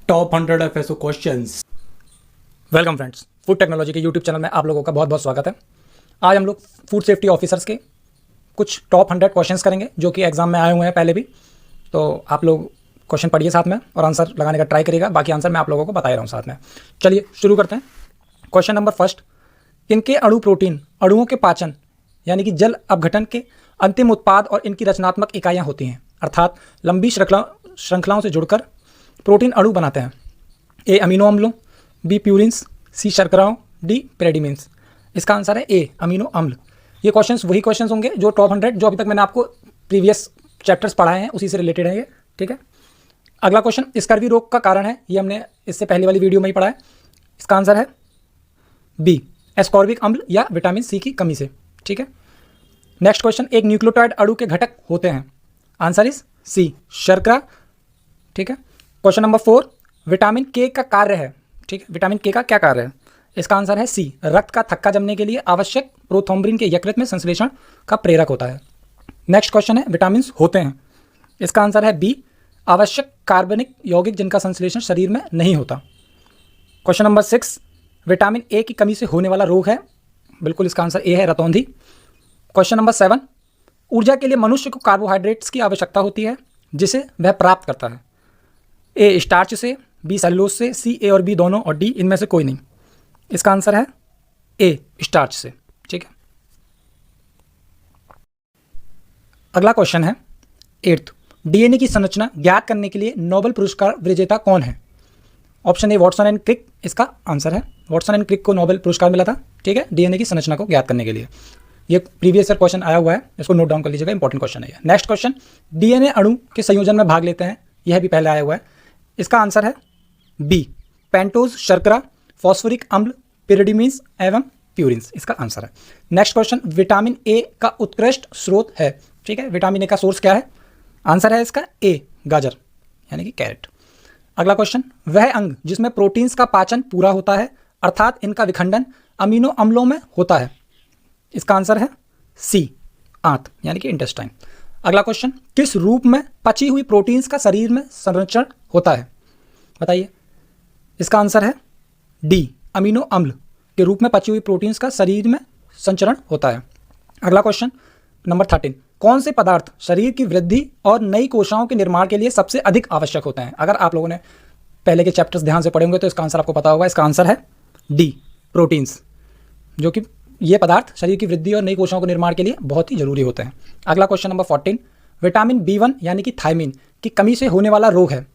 Top 100 FSO questions. Welcome friends, food technology के YouTube channel में आप लोगों का बहुत बहुत स्वागत है। आज हम लोग फूड सेफ्टी ऑफिसर्स के कुछ टॉप 100 क्वेश्चंस करेंगे जो कि एग्जाम में आए हुए हैं पहले भी। तो आप लोग क्वेश्चन पढ़िए साथ में और आंसर लगाने का ट्राई करिएगा। बाकी आंसर मैं आप लोगों को बता रहा हूँ साथ में। चलिए शुरू करते हैं। क्वेश्चन नंबर फर्स्ट, इनके अणु प्रोटीन अणुओं के पाचन यानी कि जल अपघटन के अंतिम उत्पाद और इनकी रचनात्मक इकाइयाँ होती हैं, अर्थात लंबी श्रृंखलाओं से जुड़कर प्रोटीन अणु बनाते हैं। ए अमीनो अम्लों, बी प्यूरिन्स, सी शर्कराओं, डी पेरिडीमिन्स। इसका आंसर है ए अमीनो अम्ल। ये क्वेश्चंस वही क्वेश्चंस होंगे जो टॉप 100 जो अभी तक मैंने आपको प्रीवियस चैप्टर्स पढ़ाए हैं उसी से रिलेटेड है ये, ठीक है। अगला क्वेश्चन, स्कर्वी रोग का कारण है, ये हमने इससे पहले वाली वीडियो में ही पढ़ा है। इसका आंसर है बी एस्कॉर्बिक अम्ल या विटामिन सी की कमी से, ठीक है। नेक्स्ट क्वेश्चन, एक न्यूक्लियोटाइड अणु के घटक होते हैं, आंसर इज सी शर्करा, ठीक है। क्वेश्चन नंबर 4, विटामिन के का कार्य है, ठीक है। विटामिन के का क्या कार्य है? इसका आंसर है सी रक्त का थक्का जमने के लिए आवश्यक प्रोथ्रोम्बिन के यकृत में संश्लेषण का प्रेरक होता है। नेक्स्ट क्वेश्चन है, विटामिन होते हैं, इसका आंसर है बी आवश्यक कार्बनिक यौगिक जिनका संश्लेषण शरीर में नहीं होता। क्वेश्चन नंबर 6, विटामिन ए की कमी से होने वाला रोग है, बिल्कुल इसका आंसर ए है रतौंधी। क्वेश्चन नंबर 7, ऊर्जा के लिए मनुष्य को कार्बोहाइड्रेट्स की आवश्यकता होती है जिसे वह प्राप्त करता है। ए स्टार्च से, बी सेलुलोज से, सी ए और बी दोनों और डी इनमें से कोई नहीं। इसका आंसर है ए स्टार्च से, ठीक है। अगला क्वेश्चन है 8th, डीएनए की संरचना ज्ञात करने के लिए नोबेल पुरस्कार विजेता कौन है? Option A Watson and Crick इसका आंसर है। वॉटसन एंड क्रिक को नोबेल पुरस्कार मिला था, ठीक है, डीएनए की संरचना को ज्ञात करने के लिए। ये प्रीवियस ईयर क्वेश्चन आया हुआ है, इसको नोट डाउन कर लीजिएगा, इंपॉर्टेंट क्वेश्चन है ये। नेक्स्ट क्वेश्चन, डीएनए अणु के संयोजन में भाग लेते हैं, यह भी पहले आया हुआ है। इसका आंसर है बी पेंटोज शर्करा, फॉस्फोरिक अम्ल, पिरिडीमिन्स एवं प्यूरिन्स, इसका आंसर है। नेक्स्ट क्वेश्चन, विटामिन ए का उत्कृष्ट स्रोत है, ठीक है। विटामिन ए का सोर्स क्या है? आंसर है इसका ए गाजर यानी कि कैरेट। अगला क्वेश्चन, वह अंग जिसमें प्रोटीन्स का पाचन पूरा होता है अर्थात इनका विखंडन अमीनो अम्लों में होता है। इसका आंसर है सी आंत यानी कि इंटेस्टाइन। अगला क्वेश्चन, किस रूप में पची हुई प्रोटीन्स का शरीर में संरक्षण होता है? बताइए। इसका आंसर है डी अमीनो अम्ल के रूप में पची हुई प्रोटीन्स का शरीर में संचरण होता है। अगला क्वेश्चन नंबर 13, कौन से पदार्थ शरीर की वृद्धि और नई कोशिकाओं के निर्माण के लिए सबसे अधिक आवश्यक होते हैं? अगर आप लोगों ने पहले के चैप्टर्स ध्यान से पढ़े होंगे तो इसका आंसर आपको पता होगा। इसका आंसर है डी प्रोटीन्स, जो कि ये पदार्थ शरीर की वृद्धि और नई कोशिकाओं के निर्माण के लिए बहुत ही जरूरी होते हैं। अगला क्वेश्चन नंबर 14, विटामिन B1 यानी कि थायमिन की कमी से होने वाला रोग है।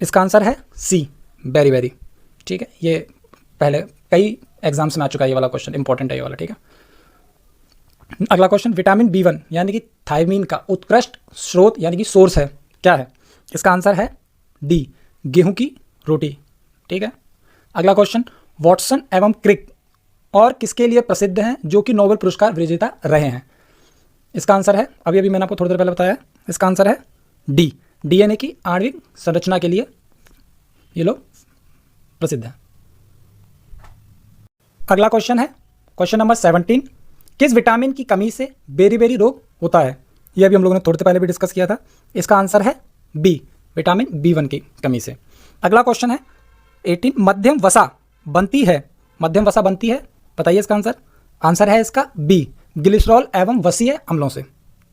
इसका आंसर है सी बेरी, ठीक है। ये पहले कई एग्जाम्स में आ चुका है ये वाला क्वेश्चन, इंपॉर्टेंट है ये वाला, ठीक है। अगला क्वेश्चन, विटामिन B1 यानी कि थायमिन का उत्कृष्ट स्रोत यानी कि सोर्स है, क्या है? इसका आंसर है डी गेहूं की रोटी, ठीक है। अगला क्वेश्चन, वॉटसन एवं क्रिक और किसके लिए प्रसिद्ध हैं जो कि नोबेल पुरस्कार विजेता रहे हैं? इसका आंसर है, अभी मैंने आपको थोड़ी देर पहले बताया, इसका आंसर है डी डीएनए की आणविक संरचना के लिए ये लोग प्रसिद्ध हैं। अगला क्वेश्चन है क्वेश्चन नंबर 17, किस विटामिन की कमी से बेरी रोग होता है? यह भी हम लोगों ने थोड़ी देर पहले भी डिस्कस किया था। इसका आंसर है बी विटामिन B1 की कमी से। अगला क्वेश्चन है 18, मध्यम वसा बनती है, मध्यम वसा बनती है, बताइए इसका आंसर। आंसर है इसका बी ग्लिसरॉल एवं वसीय अम्लों से,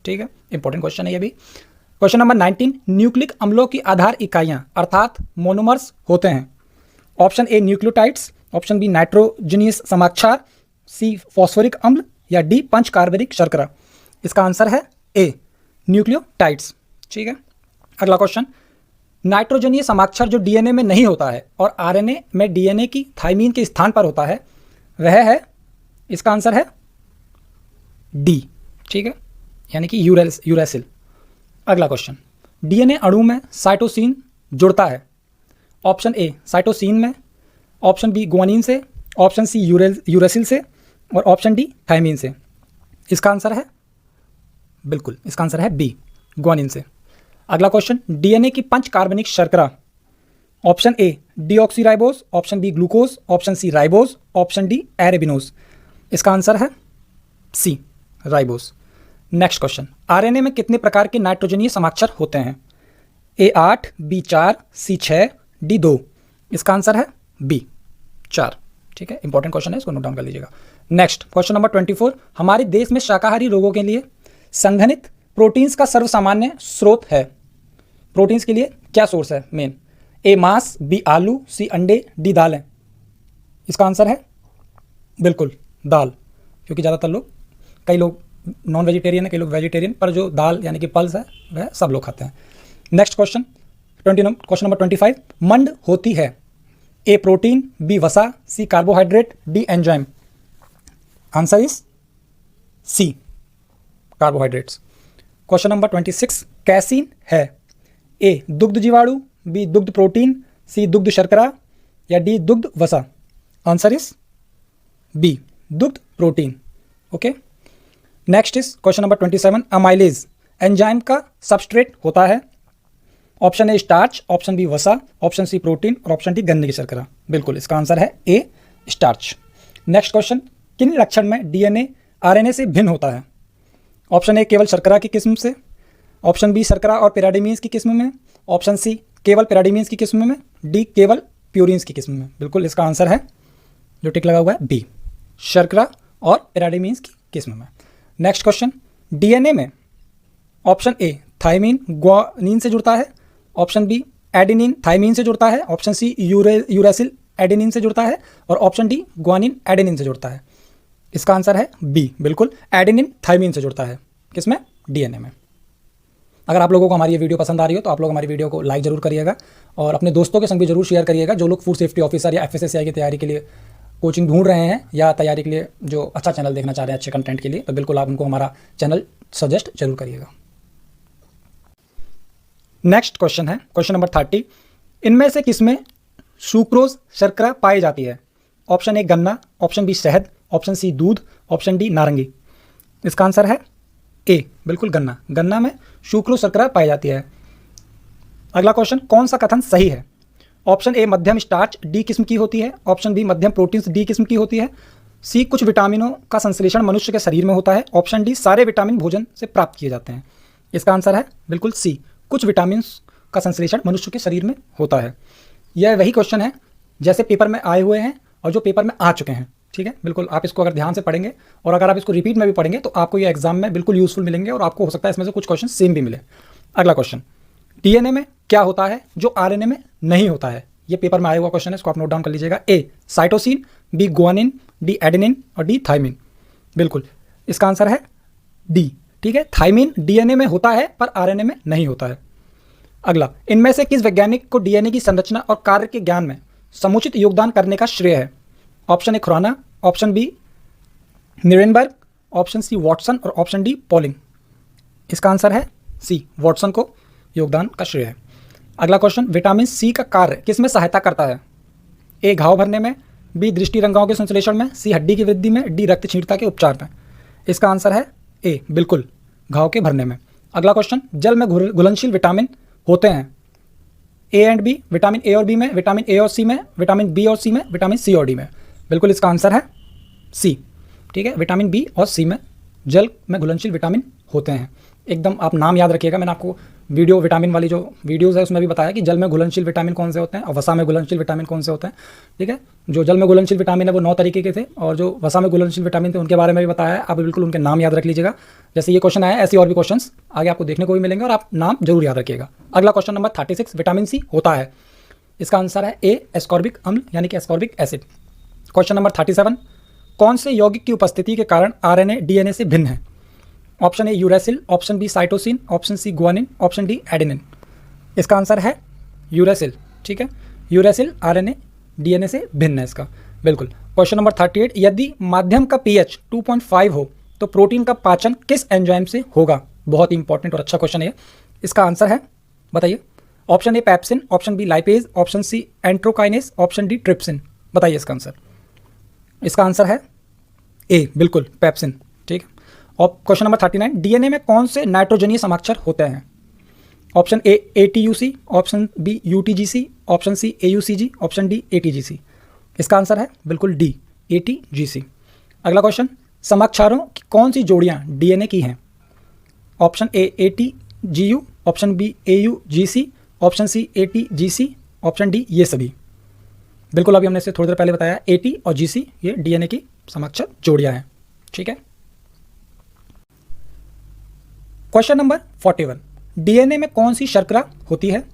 ठीक है, इंपॉर्टेंट क्वेश्चन है ये भी। क्वेश्चन नंबर 19, न्यूक्लिक अम्लों की आधार इकाइयां अर्थात मोनोमर्स होते हैं। Option A nucleotides, option B nitrogenous समाक्षार, सी फॉस्फोरिक अम्ल या डी पंच कार्बनिक शर्करा। इसका आंसर है ए न्यूक्लियोटाइड्स, ठीक है। अगला क्वेश्चन, नाइट्रोजनीय समाक्षर जो डीएनए में नहीं होता है और आरएनए में डीएनए की थायमीन के स्थान पर होता है वह है, इसका आंसर है डी, ठीक है, यानी कि यूरेसिल। अगला क्वेश्चन, डीएनए अणु में साइटोसिन जुड़ता है। ऑप्शन ए साइटोसिन में, ऑप्शन बी ग्वानिन से, ऑप्शन सी यूरेसिल से और ऑप्शन डी थायमीन से। इसका आंसर है बिल्कुल, इसका आंसर है बी ग्वानिन से। अगला क्वेश्चन, डीएनए की पंच कार्बनिक शर्करा। Option A deoxyribose, option B glucose, option C ribose, option D arabinose. इसका आंसर है C ribose. Next question, RNA में कितने प्रकार के नाइट्रोजनीय समाक्षर होते हैं? A8, B4, C6, D 2। इसका आंसर है बी 4। ठीक है, इंपॉर्टेंट क्वेश्चन है, इसको नोट डाउन कर लीजिएगा। नेक्स्ट क्वेश्चन नंबर 24, हमारे देश में शाकाहारी रोगों के लिए संघनित प्रोटीन्स का सर्वसामान्य स्रोत है। प्रोटीन्स के लिए क्या सोर्स है मेन? ए मांस, बी आलू, सी अंडे, डी दाल है। इसका आंसर है बिल्कुल दाल, क्योंकि ज़्यादातर लोग, कई लोग नॉन वेजिटेरियन है, कई लोग वेजिटेरियन, पर जो दाल यानी कि पल्स है वह सब लोग खाते हैं। नेक्स्ट क्वेश्चन क्वेश्चन नंबर 25, मंड होती है ए प्रोटीन, बी वसा, C carbohydrate, D enzyme. Answer is C carbohydrates. Question number 26, casein है ए दुग्ध जीवाणु, बी दुग्ध प्रोटीन, सी दुग्ध शर्करा, या डी दुग्ध वसा। आंसर इज बी दुग्ध protein. Okay, next is question number 27, amylase enzyme का सबस्ट्रेट होता है। Option A starch, option B वसा, ऑप्शन सी प्रोटीन और ऑप्शन डी गन्ने की शर्करा। बिल्कुल इसका आंसर है ए स्टार्च। नेक्स्ट क्वेश्चन, किन लक्षण में डीएनए आरएनए से भिन्न होता है? ऑप्शन ए केवल शर्करा की किस्म से, ऑप्शन बी शर्करा और पैराडीमीन्स की किस्म में, ऑप्शन सी केवल पैराडीमीन्स की किस्म में, डी केवल प्यूरिन्स की किस्म में। बिल्कुल इसका आंसर है जो टिक लगा हुआ है बी शर्करा और पैराडीमीन्स की किस्म में। नेक्स्ट क्वेश्चन, डीएनए में ऑप्शन ए थाइमीन ग्वानिन से जुड़ता है, ऑप्शन बी एडेनिन थाइमीन से जुड़ता है, ऑप्शन सी यूरेसिल एडेनिन से जुड़ता है और ऑप्शन डी ग्वानिन एडेनिन से जुड़ता है। इसका आंसर है बी, बिल्कुल एडेनिन थाइमीन से जुड़ता है। किसमें? डीएनए में। अगर आप लोगों को हमारी ये वीडियो पसंद आ रही हो तो आप लोग हमारी वीडियो को लाइक जरूर करिएगा और अपने दोस्तों के संग भी जरूर शेयर करिएगा जो लोग फूड सेफ्टी ऑफिसर या एफएसएसएआई की तैयारी के लिए कोचिंग ढूंढ रहे हैं या तैयारी के लिए जो अच्छा चैनल देखना चाह रहे हैं अच्छे कंटेंट के लिए, तो बिल्कुल आप उनको हमारा चैनल सजेस्ट जरूर करिएगा। नेक्स्ट क्वेश्चन है क्वेश्चन नंबर 30, इनमें से किसमें सुक्रोज शर्करा पाई जाती है? ऑप्शन ए गन्ना, ऑप्शन बी शहद, ऑप्शन सी दूध, ऑप्शन डी नारंगी। इसका आंसर है ए, बिल्कुल गन्ना। गन्ना में सुक्रोज शर्करा पाई जाती है। अगला क्वेश्चन, कौन सा कथन सही है? ऑप्शन ए मध्यम स्टार्च डी किस्म की होती है, ऑप्शन बी मध्यम प्रोटीन्स डी किस्म की होती है, सी कुछ विटामिनों का संश्लेषण मनुष्य के शरीर में होता है, ऑप्शन डी सारे विटामिन भोजन से प्राप्त किए जाते हैं। इसका आंसर है बिल्कुल सी, कुछ विटामिन का संश्लेषण मनुष्य के शरीर में होता है। यह वही क्वेश्चन है जैसे पेपर में आए हुए हैं और जो पेपर में आ चुके हैं। ठीक है, बिल्कुल आप इसको अगर ध्यान से पढ़ेंगे और अगर आप इसको रिपीट में भी पढ़ेंगे तो आपको ये एग्जाम में बिल्कुल यूजफुल मिलेंगे और आपको हो सकता है इसमें से कुछ क्वेश्चन सेम भी मिले। अगला क्वेश्चन, डीएनए में क्या होता है जो आरएनए में नहीं होता है? ये पेपर में आया हुआ क्वेश्चन है, इसको आप नोट डाउन कर लीजिएगा। A cytosine, B guanine, D adenine और डी थाइमिन। बिल्कुल इसका आंसर है डी। ठीक है, थाइमिन डीएनए में होता है पर आरएनए में नहीं होता है। अगला, इनमें से किस वैज्ञानिक को डीएनए की संरचना और कार्य के ज्ञान में समुचित योगदान करने का श्रेय है? Option A Khurana, option B Nirenberg, option C Watson और ऑप्शन डी पॉलिंग। इसका आंसर है सी, वॉटसन को योगदान का श्रेय है। अगला क्वेश्चन, विटामिन सी का कार्य किस में सहायता करता है? ए घाव भरने में, बी दृष्टि रंगाओं के संश्लेषण में, सी हड्डी की वृद्धि में, डी रक्तक्षीणता के उपचार में। इसका आंसर है ए, बिल्कुल घाव के भरने में। अगला क्वेश्चन, जल में घुलनशील विटामिन होते हैं A and B, vitamin A और बी में, विटामिन ए और सी में, विटामिन बी और सी में, विटामिन सी और डी में। बिल्कुल इसका आंसर है सी। ठीक है, विटामिन बी और सी में जल में घुलनशील विटामिन होते हैं। एकदम आप नाम याद रखिएगा, मैंने आपको वीडियो विटामिन वाली जो वीडियोज़ है उसमें भी बताया कि जल में घुलनशील विटामिन कौन से होते हैं और वसा में घुलनशील विटामिन कौन से होते हैं। ठीक है, जो जल में घुलनशील विटामिन है वो 9 तरीके के थे और जो वसा में घुलनशील विटामिन थे उनके बारे में भी बताया है। आप बिल्कुल उनके नाम याद रख लीजिएगा। जैसे ये क्वेश्चन आया ऐसे और भी क्वेश्चन आगे आपको देखने को भी मिलेंगे और आप नाम जरूर याद रखिएगा। अगला क्वेश्चन नंबर 36, विटामिन सी होता है। इसका आंसर है ए एस्कॉर्बिक अम्ल यानी कि एस्कॉर्बिक एसिड। क्वेश्चन नंबर 37, कौन से यौगिक की उपस्थिति के कारण आरएनए डीएनए से भिन्न है? Option A uracil, option B cytosine, option C guanine, option D adenine. इसका आंसर है यूरेसिल। ठीक है, यूरेसिल आरएनए डीएनए से भिन्न है इसका। बिल्कुल। क्वेश्चन नंबर 38, यदि माध्यम का पीएच 2.5 हो तो प्रोटीन का पाचन किस एंजाइम से होगा? बहुत ही इंपॉर्टेंट और अच्छा क्वेश्चन है। इसका आंसर है, बताइए। Option A pepsin, option B lipase, option C enterokinase, option D trypsin. बताइए इसका आंसर। इसका आंसर है ए, बिल्कुल पेप्सिन। ठीक है। और क्वेश्चन नंबर 39, डीएनए में कौन से नाइट्रोजनीय समाक्षर होते हैं? Option A ATUC, option B UTGC, option C AUCG, option D ATGC. इसका आंसर है बिल्कुल डी, एटीजीसी। अगला क्वेश्चन, समाक्षरों की कौन सी जोड़ियां डीएनए की हैं? Option A ATGU, option B AUGC, option C ATGC, option D ये सभी। बिल्कुल अभी हमने इसे थोड़ी देर पहले बताया, AT और GC ये DNA की समाक्षर जोड़ियां हैं। ठीक है। क्वेश्चन नंबर 41, DNA में कौन सी शर्करा होती है?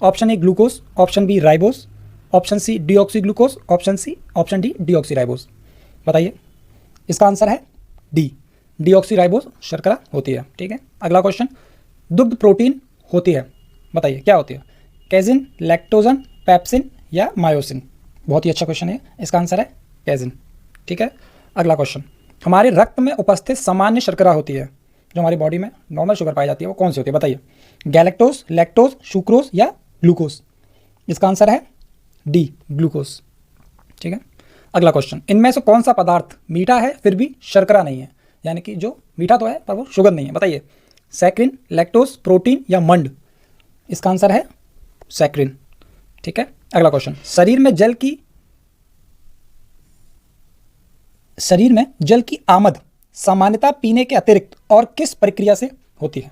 Option A glucose, option B ribose, option C deoxy glucose, option D deoxy ribose. बताइए, इसका आंसर है डी, डीऑक्सी राइबोस शर्करा होती है। ठीक है। अगला क्वेश्चन, दुग्ध प्रोटीन होती है, बताइए क्या होती है? कैजिन, लैक्टोजन, पेप्सिन या मायोसिन? बहुत ही अच्छा क्वेश्चन है, इसका आंसर है कैजिन। ठीक है। अगला क्वेश्चन, हमारे रक्त में उपस्थित सामान्य शर्करा होती है, जो हमारी बॉडी में नॉर्मल शुगर पाई जाती है, वो कौन सी होती है? बताइए, गैलेक्टोज, लैक्टोज, सुक्रोज या ग्लूकोज? इसका आंसर है डी, ग्लूकोज। ठीक है। अगला क्वेश्चन, इनमें से कौन सा पदार्थ मीठा है फिर भी शर्करा नहीं है? यानी कि जो मीठा तो है पर वो शुगर नहीं है। बताइए, सैक्रिन, लैक्टोज, प्रोटीन या मंड? इसका आंसर है सैक्रिन। ठीक है। अगला क्वेश्चन, शरीर में जल की आमद सामान्यतः पीने के अतिरिक्त और किस प्रक्रिया से होती है?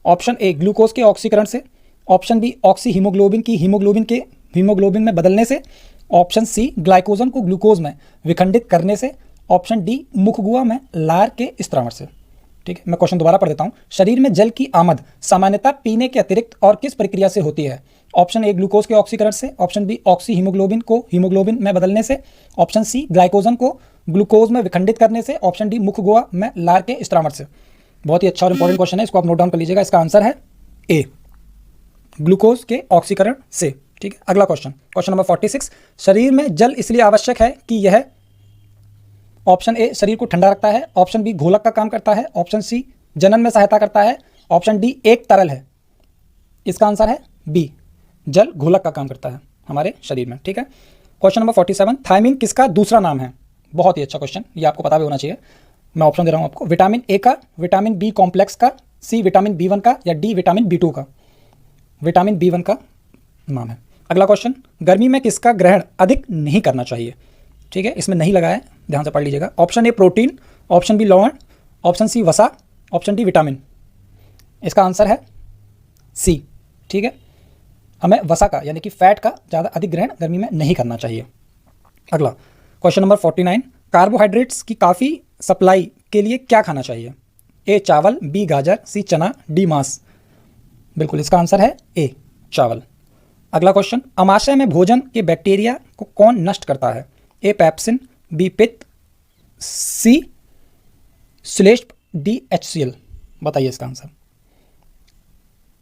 ऑप्शन ए ग्लूकोज के ऑक्सीकरण से, ऑप्शन बी ऑक्सी हीमोग्लोबिन की हीमोग्लोबिन में बदलने से, ऑप्शन सी ग्लाइकोजन को ग्लूकोज में विखंडित करने से, ऑप्शन डी मुखगुआ में लार के स्त्राव से। ठीक है, मैं क्वेश्चन दोबारा पढ़ देता हूं। शरीर में जल की आमद सामान्यतः पीने के अतिरिक्त और किस प्रक्रिया से होती है? ऑप्शन ए ग्लूकोज के ऑक्सीकरण से, ऑप्शन बी ऑक्सी हीमोग्लोबिन को हीमोग्लोबिन में बदलने से, ऑप्शन सी ग्लाइकोजन को ग्लूकोज में विखंडित करने से, ऑप्शन डी मुखगुआ में लार के स्त्राव से। बहुत ही अच्छा और इंपॉर्टेंट क्वेश्चन है, इसको आप नोट डाउन कर लीजिएगा। इसका आंसर है ए, ग्लूकोज के ऑक्सीकरण से। ठीक है। अगला क्वेश्चन, क्वेश्चन नंबर 46, शरीर में जल इसलिए आवश्यक है कि यह, ऑप्शन ए शरीर को ठंडा रखता है, ऑप्शन बी घोलक का काम करता है, ऑप्शन सी जनन में सहायता करता है, ऑप्शन डी एक तरल है। इसका आंसर है बी, जल घोलक का काम करता है हमारे शरीर में। ठीक है। क्वेश्चन नंबर 47, थायमिन किसका दूसरा नाम है? बहुत ही अच्छा क्वेश्चन, ये आपको पता भी होना चाहिए। मैं ऑप्शन दे रहा हूं आपको, विटामिन ए का, विटामिन बी कॉम्प्लेक्स का, सी विटामिन B1 का या डी विटामिन B2 का? विटामिन B1 का नाम है। अगला क्वेश्चन, गर्मी में किसका ग्रहण अधिक नहीं करना चाहिए? ठीक है, इसमें नहीं लगा है, ध्यान से पढ़ लीजिएगा। Option A protein, option B लवण, ऑप्शन सी वसा, ऑप्शन डी विटामिन? इसका आंसर है सी। ठीक है, हमें वसा का यानी कि फैट का ज़्यादा अधिक ग्रहण गर्मी में नहीं करना चाहिए। अगला क्वेश्चन नंबर 49, कार्बोहाइड्रेट्स की काफ़ी सप्लाई के लिए क्या खाना चाहिए? ए चावल, बी गाजर, सी चना, डी मांस? बिल्कुल इसका आंसर है ए, चावल। अगला क्वेश्चन, अमाशय में भोजन के बैक्टीरिया को कौन नष्ट करता है? ए पैप्सिन, बी पित्त, सी श्लेष्म, डी HCl? बताइए इसका आंसर।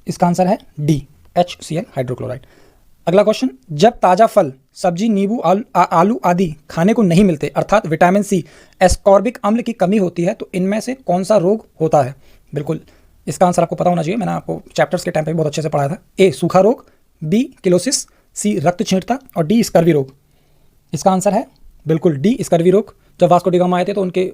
इसका आंसर है डी, HCl हाइड्रोक्लोराइड। अगला क्वेश्चन, जब ताज़ा फल, सब्जी, नींबू, आलू आदि खाने को नहीं मिलते, अर्थात विटामिन सी, एस्कॉर्बिक अम्ल की कमी होती है, तो इनमें से कौन सा रोग होता है? बिल्कुल इसका आंसर आपको पता होना चाहिए, मैंने आपको चैप्टर्स के टाइम पे बहुत अच्छे से पढ़ाया था। ए सूखा रोग, बी किलोसिस, सी रक्त छींटता और डी स्कर्वी रोग? इसका आंसर है बिल्कुल डी, स्कर्वी रोग। जब वास्को डी गामा आए थे तो उनके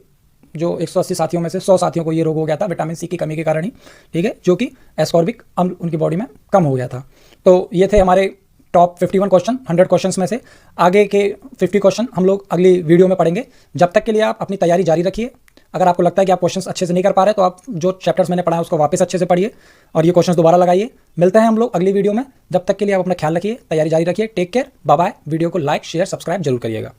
जो 180 साथियों में से 100 साथियों को ये रोग हो गया था विटामिन सी की कमी के कारण ही। ठीक है, जो कि एस्कॉर्बिक अम्ल उनकी बॉडी में कम हो गया था। तो ये थे हमारे टॉप 51 क्वेश्चन 100 क्वेश्चंस में से। आगे के 50 क्वेश्चन हम लोग अगली वीडियो में पढ़ेंगे। जब तक के लिए आप अपनी तैयारी जारी रखिए। अगर आपको लगता है कि आप क्वेश्चंस अच्छे से नहीं कर पा रहे तो आप जो चैप्टर्स मैंने पढ़ा है उसको वापस अच्छे से पढ़िए और ये क्वेश्चंस दोबारा लगाइए। मिलते हैं हम लोग अगली वीडियो में। जब तक के लिए आप अपना ख्याल रखिए, तैयारी जारी रखिए। Take care, bye bye. Video को लाइक, शेयर, सब्सक्राइब जरूर करिएगा।